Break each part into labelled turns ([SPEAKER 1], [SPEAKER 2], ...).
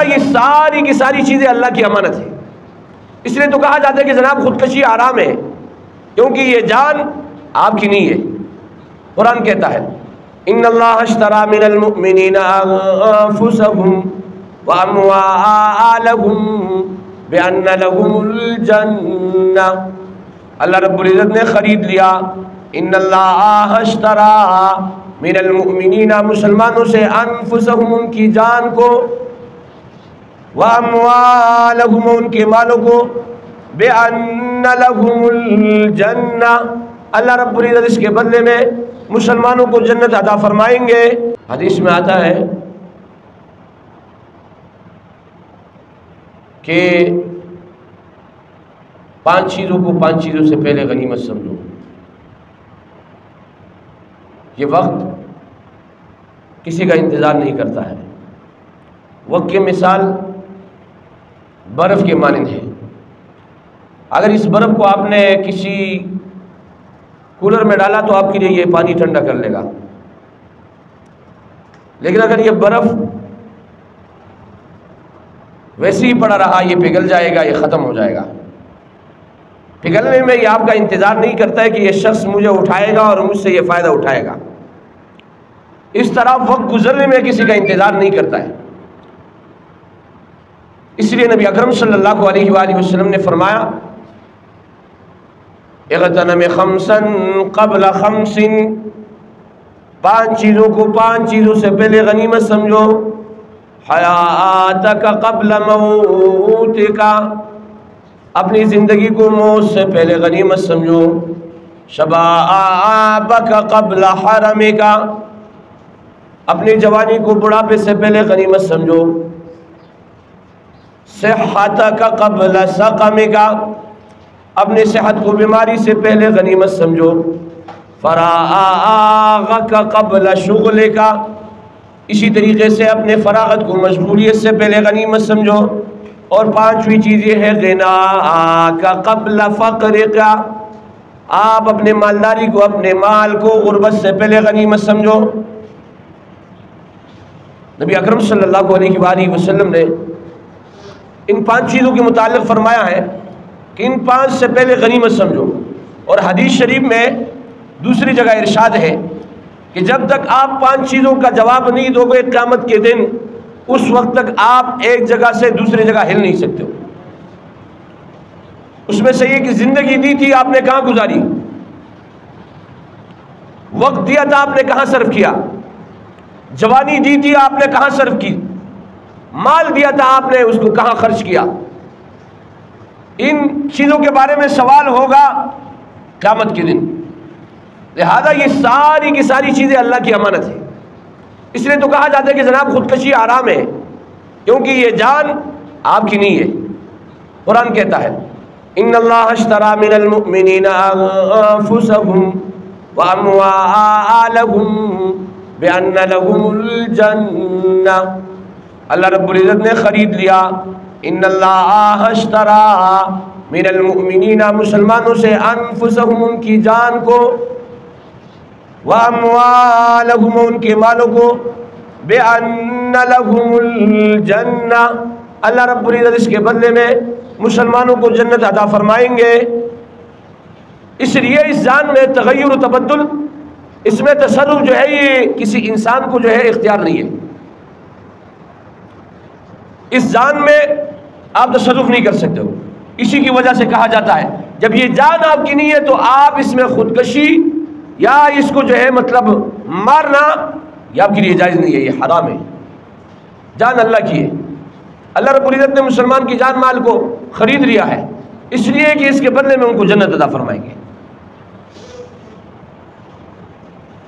[SPEAKER 1] یہ ساری کی ساری چیزیں اللہ کی امانت ہے. اس لیے تو کہا جاتا ہے کہ جناب خودکشی حرام ہے، کیونکہ یہ جان آپ کی نہیں ہے. قرآن کہتا ہے ان اللہ اشترى من المؤمنین انفسهم واموالهم بان لهم الجنہ. اللہ رب العزت نے خرید لیا. ان اللہ اشترى من المؤمنین، مسلمانوں سے، انفسهم ان کی جان کو، واموالهم ان کے مالوں کو، بان لهم الجنہ، اللہ رب العزت اس کے بدلے میں مسلمانوں کو جنت عطا فرمائیں گے. حدیث میں آتا ہے کہ 5 چیزوں کو 5 چیزوں سے پہلے غنیمت سمجھو. یہ وقت کسی کا انتظار نہیں کرتا ہے. وقت کی مثال برف کے مانند ہے. اگر اس برف کو آپ نے کسی کولر میں ڈالا تو آپ کے لیے یہ پانی ٹھنڈا کر لے گا، لیکن اگر یہ برف ویسے ہی پڑا رہا، یہ پگھل جائے گا، یہ ختم ہو جائے گا. پگھلنے میں یہ آپ کا انتظار نہیں کرتا ہے کہ یہ شخص مجھے اٹھائے گا اور مجھ سے یہ فائدہ اٹھائے گا. اس طرح وقت گزرنے میں کسی کا انتظار نہیں کرتا ہے. اس لیے نبی اکرم صلی اللہ علیہ وآلہ وسلم نے فرمایا اغتنم خمسا قبل خمس، 5 چیزوں کو 5 چیزوں سے پہلے غنیمت سمجھو. حیاتک قبل موتک، اپنی زندگی کو موت سے پہلے غنیمت سمجھو. شبابک قبل حرمک، اپنی جوانی کو بڑھاپے سے پہلے غنیمت سمجھو. صحتک قبل سقمک، اپنی صحت کو بیماری سے پہلے غنیمت سمجھو. فراغک قبل شغلک، اسی طریقے سے اپنے فراغت کو مشغولیت سے پہلے غنیمت سمجھو. اور 5ویں چیز یہ ہے غناک قبل فقرک، آپ اپنے مالداری کو، اپنے مال کو غربت سے پہلے غنیمت سمجھو. نبی اکرم صلی اللہ علیہ وآلہ وسلم نے ان 5 چیزوں کے متعلق فرمایا ہے کہ ان 5 سے پہلے غنیمت سمجھو. اور حدیث شریف میں دوسری جگہ ارشاد ہے کہ جب تک آپ 5 چیزوں کا جواب نہیں دو گے قیامت کے دن، اس وقت تک آپ ایک جگہ سے دوسری جگہ ہل نہیں سکتے ہو. اس میں سے یہ کہ زندگی دی تھی آپ نے کہاں گزاری، وقت دیا تھا آپ نے کہاں صرف کیا، جوانی دی تھی آپ نے کہاں صرف کی، مال دیا تھا آپ نے اس کو کہاں خرچ کیا. ان چیزوں کے بارے میں سوال ہوگا قیامت کے دن. لہذا یہ ساری کی ساری چیزیں اللہ کی امانت ہے. اس لیے تو کہا جاتا ہے کہ جناب خودکشی حرام ہے، کیونکہ یہ جان آپ کی نہیں ہے. قرآن کہتا ہے ان اللہ اشترى من المؤمنین انفسهم واموالهم بان لهم الجنہ، اللہ رب العزت نے خرید لیا. ان اللہ اشترى من المؤمنین، مسلمانوں سے، انفسهم ان کی جان کو، واموالهم ان کے مالوں کو، بان لهم الجنہ، اللہ رب العزت اس کے بدلے میں مسلمانوں کو جنت عطا فرمائیں گے. اس لیے اس جان میں تغیر و تبدل، اس میں تصرف جو ہے یہ کسی انسان کو جو ہے اختیار نہیں ہے. اس جان میں آپ تصرف نہیں کر سکتے ہو. اسی کی وجہ سے کہا جاتا ہے جب یہ جان آپ کی نہیں ہے تو آپ اس میں خودکشی یا اس کو جو ہے مطلب مارنا یہ آپ کے لیے جائز نہیں ہے، یہ حرام ہے. جان اللہ کی ہے. اللہ رب العزت نے مسلمان کی جان مال کو خرید لیا ہے، اس لیے کہ اس کے بدلے میں ان کو جنت عطا فرمائیں گے.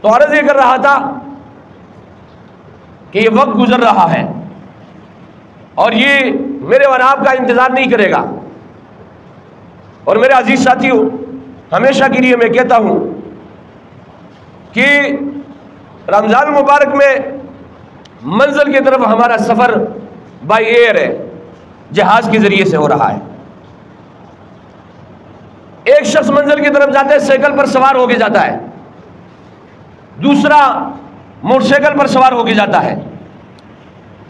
[SPEAKER 1] تو عرض یہ کر رہا تھا کہ یہ وقت گزر رہا ہے اور یہ میرے اور آپ کا انتظار نہیں کرے گا. اور میرے عزیز ساتھیوں، ہمیشہ کے لیے میں کہتا ہوں کہ رمضان مبارک میں منزل کی طرف ہمارا سفر بائی ایئر ہے، جہاز کے ذریعے سے ہو رہا ہے. ایک شخص منزل کی طرف جاتا ہے سائیکل پر سوار ہو کے جاتا ہے، دوسرا موٹر سائیکل پر سوار ہو کے جاتا ہے،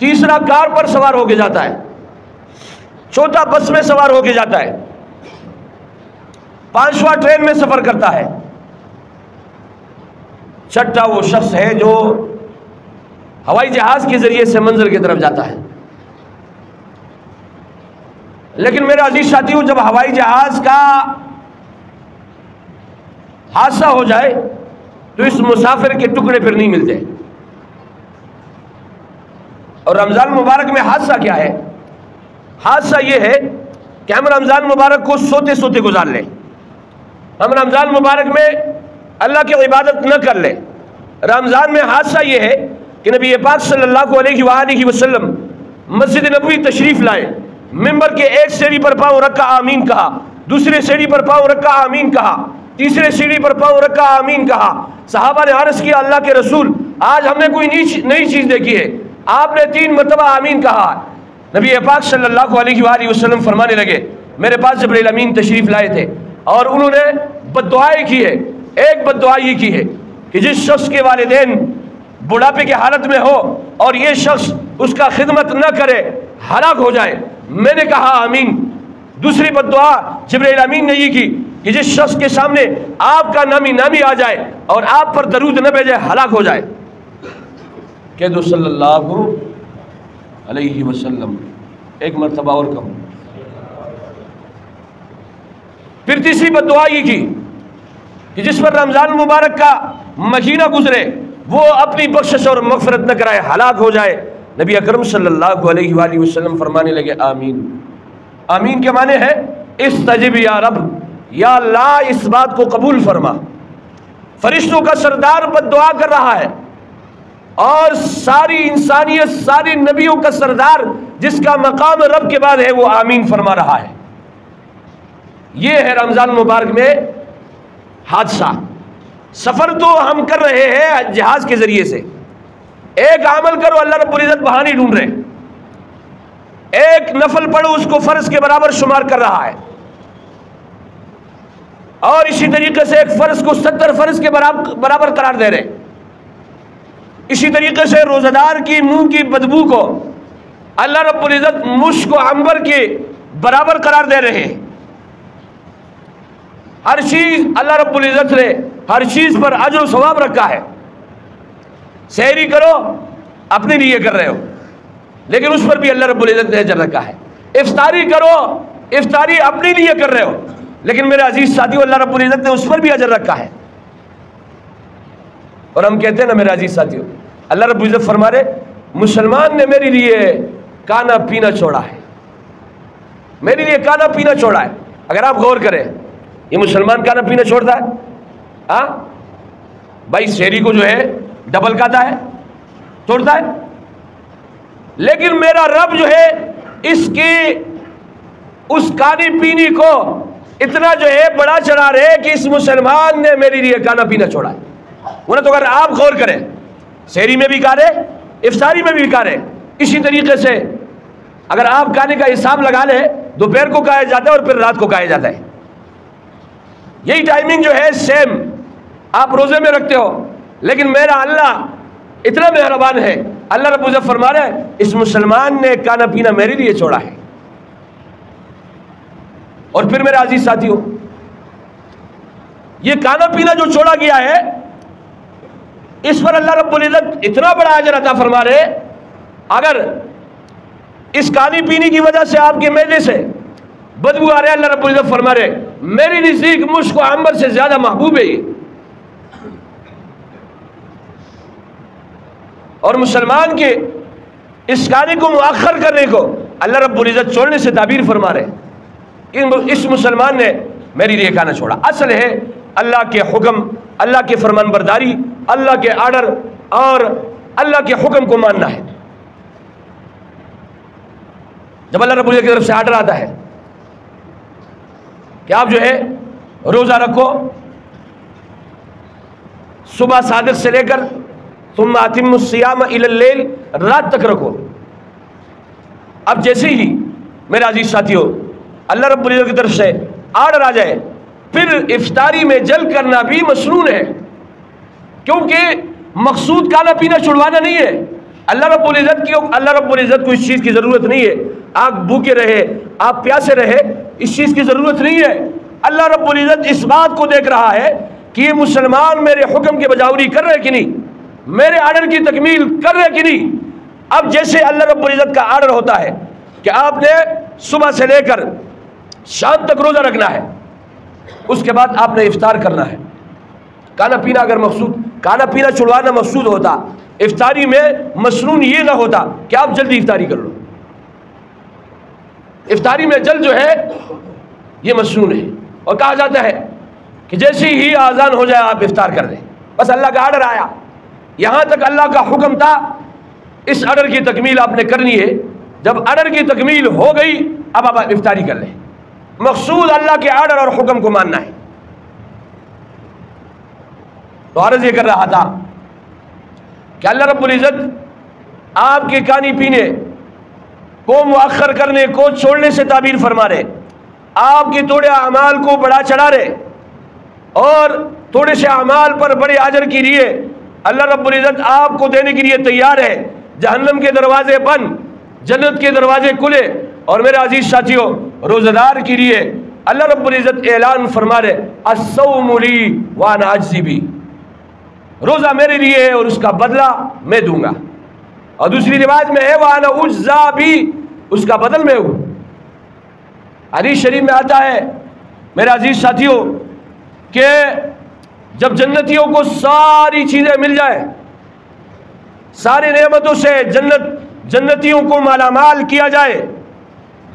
[SPEAKER 1] تیسرا کار پر سوار ہو کے جاتا ہے، چوتھا بس میں سوار ہو کے جاتا ہے، پانچواں ٹرین میں سفر کرتا ہے، چھٹا وہ شخص ہے جو ہوائی جہاز کے ذریعے سے منزل کی طرف جاتا ہے۔ لیکن میرے عزیز ساتھیوں، جب ہوائی جہاز کا حادثہ ہو جائے تو اس مسافر کے ٹکڑے پھر نہیں ملتے۔ اور رمضان مبارک میں حادثہ کیا ہے؟ حادثہ یہ ہے کہ ہم رمضان مبارک کو سوتے سوتے گزار لیں، ہم رمضان مبارک میں اللہ کی عبادت نہ کر لیں۔ رمضان میں حادثہ یہ ہے کہ نبی پاک صلی اللہ علیہ وآلہ وسلم مسجد نبوی تشریف لائے، ممبر کے ایک سیڑھی پر پاؤں رکھا آمین کہا، دوسرے سیڑھی پر پاؤں رکھا آمین کہا، تیسرے سیڑھی پر پاؤں رکھا آمین کہا۔ صحابہ نے عرض کیا اللہ کے رسول، آج ہم نے کوئی نئی چیز دیکھی ہے، آپ نے 3 مرتبہ آمین کہا۔ نبی پاک صلی اللہ علیہ وآلہ وسلم فرمانے لگے میرے پاس جبرائیل امین تشریف لائے تھے اور انہوں نے بد دعائیں کی ہے۔ ایک بد دعا یہ کی ہے کہ جس شخص کے والدین بڑھاپے کی حالت میں ہو اور یہ شخص اس کا خدمت نہ کرے ہلاک ہو جائے۔ میں نے کہا آمین۔ دوسری بد دعا جبرائیل امین نے یہ کی کہ جس شخص کے سامنے آپ کا نامی آ جائے اور آپ پر درود نہ بھیجے ہلاک ہو جائے۔ کہہ دو صلی اللہ علیہ وسلم، ایک مرتبہ اور کہوں۔ پھر تیسری بد دعا یہ کی کہ جس پر رمضان مبارک کا مہینہ گزرے وہ اپنی بخشش اور مغفرت نہ کرائے ہلاک ہو جائے۔ نبی اکرم صلی اللہ علیہ وآلہ وسلم فرمانے لگے آمین۔ آمین کے معنی ہے استجب یا رب، یا اللہ اس بات کو قبول فرما۔ فرشتوں کا سردار بد دعا کر رہا ہے اور ساری انسانیت، ساری نبیوں کا سردار جس کا مقام رب کے بعد ہے وہ آمین فرما رہا ہے۔ یہ ہے رمضان مبارک میں حادثہ۔ سفر تو ہم کر رہے ہیں جہاز کے ذریعے سے، ایک عمل کرو اللہ رب العزت بہانے ڈھونڈ رہے، ایک نفل پڑھو اس کو فرض کے برابر شمار کر رہا ہے، اور اسی طریقے سے ایک فرض کو 70 فرض کے برابر قرار دے رہے، اسی طریقے سے روزہ دار کی منہ کی بدبو کو اللہ رب العزت مشک و عنبر کے برابر قرار دے رہے ہیں۔ ہر چیز اللہ رب العزت نے ہر چیز پر اجر و ثواب رکھا ہے۔ سحری کرو اپنے لیے کر رہے ہو لیکن اس پر بھی اللہ رب العزت نے اجر رکھا ہے۔ افطاری کرو، افطاری اپنے لیے کر رہے ہو لیکن میرے عزیز ساتھیو اللہ رب العزت نے اس پر بھی اجر رکھا ہے۔ اور ہم کہتے ہیں نا میرے عزیز ساتھیو، اللہ رب العزت فرما رہے مسلمان نے میرے لیے کھانا پینا چھوڑا ہے، میرے لیے کھانا پینا چھوڑا ہے۔ اگر آپ غور کریں یہ مسلمان کھانا پینا چھوڑتا ہے؟ ہاں بھائی سحری کو جو ہے ڈبل کھاتا ہے، چھوڑتا ہے، لیکن میرا رب جو ہے اس کی اس کھانے پینے کو اتنا جو ہے بڑا چڑھا رہے کہ اس مسلمان نے میرے لیے کھانا پینا چھوڑا ہے۔ ورنہ تو اگر آپ غور کریں سحری میں بھی کھا رہے، افطاری میں بھی کھا رہے، اسی طریقے سے اگر آپ کھانے کا حساب لگا لیں دوپہر کو کھایا جاتا ہے اور پھر رات کو کھایا جاتا ہے۔ یہی ٹائمنگ جو ہے سیم آپ روزے میں رکھتے ہو، لیکن میرا اللہ اتنا مہربان ہے، اللہ رب العزت فرما رہا ہے اس مسلمان نے کھانا پینا میرے لیے چھوڑا ہے۔ اور پھر میرے عزیز ساتھیو یہ کھانا پینا جو چھوڑا گیا ہے اس پر اللہ رب العزت اتنا بڑا اجر عطا فرما رہے، اگر اس کھانے پینے کی وجہ سے آپ کے معدے سے بدبو آ رہے اللہ رب العزت فرما رہے میری نزدیک مشک و عنبر سے زیادہ محبوب ہے یہ۔ اور مسلمان کے اس کھانے کو مؤخر کرنے کو اللہ رب العزت چھوڑنے سے تعبیر فرما رہے اس مسلمان نے میری لیے کھانا چھوڑا۔ اصل ہے اللہ کے حکم، اللہ کے فرمان برداری، اللہ کے آرڈر اور اللہ کے حکم کو ماننا ہے۔ جب اللہ رب العزت کی طرف سے آرڈر آتا ہے کہ آپ جو ہے روزہ رکھو صبح صادق سے لے کر ثم اتموا الصیام الی اللیل، رات تک رکھو، اب جیسے ہی میرے عزیز ساتھیو اللہ رب العزت کی طرف سے آرڈر آ جائے پھر افطاری میں جل کرنا بھی مسنون ہے، کیونکہ مقصود کھانا پینا چھڑوانا نہیں ہے، اللہ رب العزت کو اس چیز کی ضرورت نہیں ہے آپ بھوکے رہے آپ پیاسے رہے، اس چیز کی ضرورت نہیں ہے۔ اللہ رب العزت اس بات کو دیکھ رہا ہے کہ یہ مسلمان میرے حکم کی بجاوری کر رہے کہ نہیں، میرے آرڈر کی تکمیل کر رہے کہ نہیں۔ اب جیسے اللہ رب العزت کا آرڈر ہوتا ہے کہ آپ نے صبح سے لے کر شام تک روزہ رکھنا ہے، اس کے بعد آپ نے افطار کرنا ہے۔ کھانا پینا اگر کھانا پینا چھڑوانا مقصود ہوتا، افطاری میں مسنون یہ نہ ہوتا کہ آپ جلدی افطاری کر لو۔ افطاری میں جلد جو ہے یہ مسنون ہے، اور کہا جاتا ہے کہ جیسے ہی آذان ہو جائے آپ افطار کر دیں۔ بس اللہ کا آرڈر آیا، یہاں تک اللہ کا حکم تھا، اس آرڈر کی تکمیل آپ نے کرنی ہے۔ جب آرڈر کی تکمیل ہو گئی اب آپ افطاری کر لیں۔ مقصود اللہ کے آرڈر اور حکم کو ماننا ہے۔ تو عرض یہ کر رہا تھا کہ اللہ رب العزت آپ کے کھانے پینے کو مؤخر کرنے کو چھوڑنے سے تعبیر فرما رہے، آپ کے تھوڑے اعمال کو بڑا چڑھا رہے، اور تھوڑے سے اعمال پر بڑے اجر کے لیے اللہ رب العزت آپ کو دینے کے لیے تیار ہے۔ جہنم کے دروازے بند، جنت کے دروازے کھلے۔ اور میرے عزیز ساتھیوں، روزہ دار کے لیے اللہ رب العزت اعلان فرما رہے، الصوم لی وانا اجزی بی، روزہ میرے لیے ہے اور اس کا بدلہ میں دوں گا۔ اور دوسری روایت میں ہے وانا اجزا بی، اس کا بدل میں ہوں۔ حدیث شریف میں آتا ہے میرے عزیز ساتھیوں کہ جب جنتیوں کو ساری چیزیں مل جائیں، ساری نعمتوں سے جنتیوں کو مالا مال کیا جائے،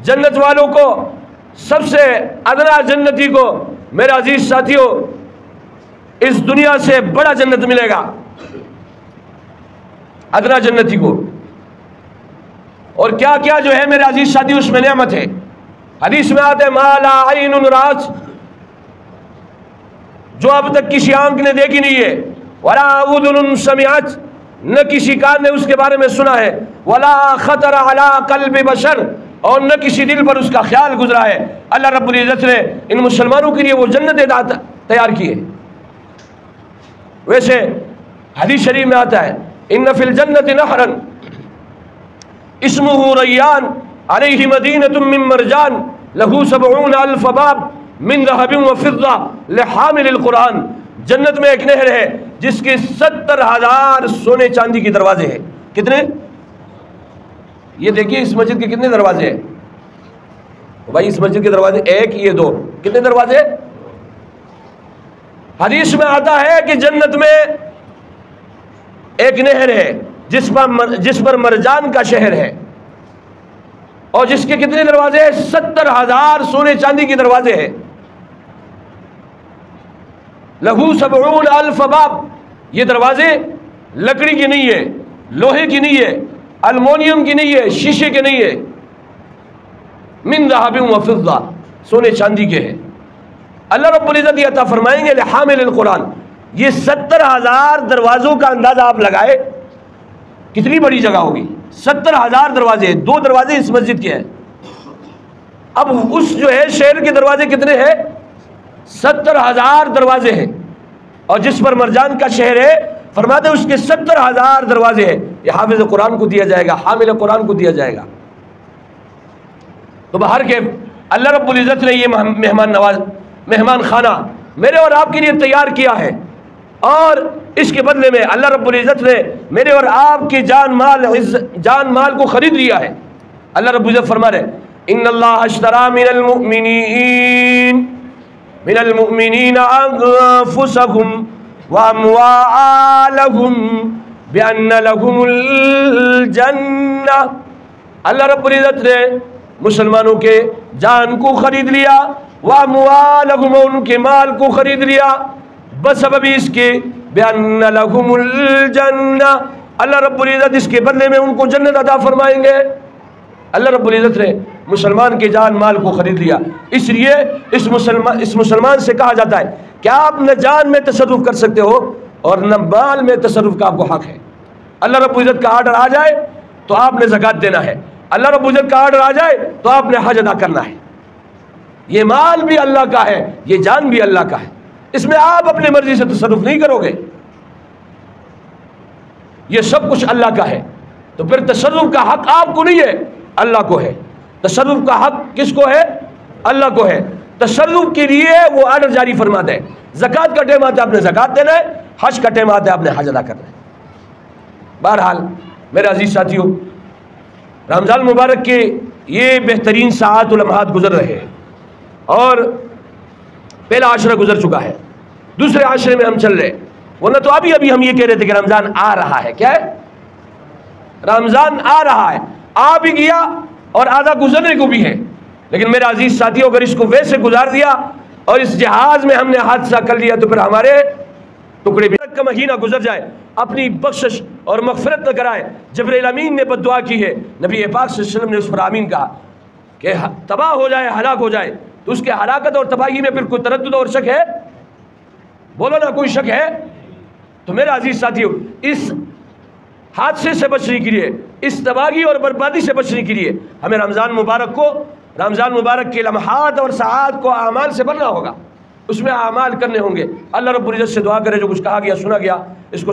[SPEAKER 1] جنت والوں کو سب سے ادنا جنتی کو میرے عزیز ساتھیوں اس دنیا سے بڑا جنت ملے گا، ادنا جنتی کو۔ اور کیا کیا جو ہے میرے عزیز ساتھیوں اس میں نعمت ہے۔ حدیث میں آتے ما لا عین رأت، جو اب تک کسی آنکھ نے دیکھی نہیں ہے، ولا اذن سمعت، نہ کسی کان نے اس کے بارے میں سنا ہے، ولا خطر علی قلب بشر، اور نہ کسی دل پر اس کا خیال گزرا ہے۔ اللہ رب العزت نے ان مسلمانوں کے لیے وہ جنت تیار کی ہے۔ ویسے حدیث شریف میں آتا ہے ان فی الجنت نہرا اسمہ ریان علیہ مدینۃ من مرجان لہ 70,000 باب من ذهب وفضہ لحامل القرآن، جنت میں ایک نہر ہے جس کے 70,000 سونے چاندی کے دروازے ہیں۔ کتنے؟ یہ دیکھیے اس مسجد کے کتنے دروازے ہیں بھائی؟ اس مسجد کے دروازے ایک، یہ دو، کتنے دروازے؟ حدیث میں آتا ہے کہ جنت میں ایک نہر ہے جس پر مرجان کا شہر ہے، اور جس کے کتنے دروازے ہیں؟ 70,000 سونے چاندی کے دروازے ہیں۔ لہو 70,000 باب، یہ دروازے لکڑی کی نہیں ہے، لوہے کی نہیں ہے، المونیم کی نہیں ہے، شیشے کے نہیں ہے، من ذهب وفضہ، سونے چاندی کے ہیں۔ اللہ رب العزت یہ عطا فرمائیں گے لحامل القرآن۔ یہ 70,000 دروازوں کا اندازہ آپ لگائے کتنی بڑی جگہ ہوگی۔ 70,000 دروازے، 2 دروازے اس مسجد کے ہیں۔ اب اس جو ہے شہر کے دروازے کتنے ہیں؟ 70,000 دروازے ہیں، اور جس پر مرجان کا شہر ہے فرماتے ہیں اس کے 70,000 دروازے ہیں۔ یہ حافظ قرآن کو دیا جائے گا، حامل قرآن کو دیا جائے گا۔ تو بہر کے اللہ رب العزت نے یہ مہمان خانہ میرے اور آپ کے لیے تیار کیا ہے، اور اس کے بدلے میں اللہ رب العزت نے میرے اور آپ کی جان مال کو خرید لیا ہے۔ اللہ رب العزت فرما رہے ان اللہ اشترى من المؤمنین انفسهم واموالهم بان لهم الجنہ، اللہ رب العزت نے مسلمانوں کے جان کو خرید لیا، واموالهم، ان کے مال کو خرید لیا، بسبب اس کے بان لهم الجنہ، اللہ رب العزت اس کے بدلے میں ان کو جنت عطا فرمائیں گے۔ اللہ رب العزت نے مسلمان کے جان مال کو خرید لیا، اس لیے اس مسلمان سے کہا جاتا ہے کہ آپ نہ جان میں تصرف کر سکتے ہو اور نہ مال میں تصرف کا آپ کو حق ہے۔ اللہ رب العزت کا آرڈر آ جائے تو آپ نے زکوٰۃ دینا ہے، اللہ رب العزت کا آرڈر آ جائے تو آپ نے حج ادا کرنا ہے۔ یہ مال بھی اللہ کا ہے، یہ جان بھی اللہ کا ہے، اس میں آپ اپنی مرضی سے تصرف نہیں کرو گے، یہ سب کچھ اللہ کا ہے۔ تو پھر تصرف کا حق آپ کو نہیں ہے، اللہ کو ہے۔ تصرف کا حق کس کو ہے؟ اللہ کو ہے۔ تصرف کے لیے وہ آرڈر جاری فرماتا ہے۔ زکوٰۃ کا ٹائم آتا ہے آپ نے زکوٰۃ دینا ہے، حج کا ٹائم آتا ہے آپ نے حج ادا کرنا ہے۔ بہرحال میرے عزیز ساتھیوں، رمضان مبارک کے یہ بہترین ساعات و لمحات گزر رہے ہیں، اور پہلا عشرہ گزر چکا ہے، دوسرے عشرے میں ہم چل رہے ہیں۔ ورنہ تو ابھی ہم یہ کہہ رہے تھے کہ رمضان آ رہا ہے۔ کیا ہے؟ رمضان آ رہا ہے، آ بھی گیا اور آدھا گزرنے کو بھی ہے۔ لیکن میرے عزیز ساتھیوں، اگر اس کو ویسے گزار دیا اور اس جہاز میں ہم نے حادثہ کر لیا تو پھر ہمارے ٹکڑے بھی کا مہینہ گزر جائے، اپنی بخشش اور مغفرت نہ کرائے۔ جبرائیل امین نے بد دعا کی ہے، نبی پاک صلی اللہ علیہ وسلم نے اس پر آمین کہا کہ تباہ ہو جائے، ہلاک ہو جائے، تو اس کے ہلاکت اور تباہی میں پھر کوئی تردد اور شک ہے؟ بولو نا، کوئی شک ہے؟ تو میرے عزیز ساتھیوں، اس حادثے سے بچنے کے لیے، اس تباہی اور بربادی سے بچنے کے لیے ہمیں رمضان مبارک کے لمحات اور ساعات کو اعمال سے بھرنا ہوگا، اس میں اعمال کرنے ہوں گے۔ اللہ رب العزت سے دعا کرے جو کچھ کہا گیا سنا گیا اس کو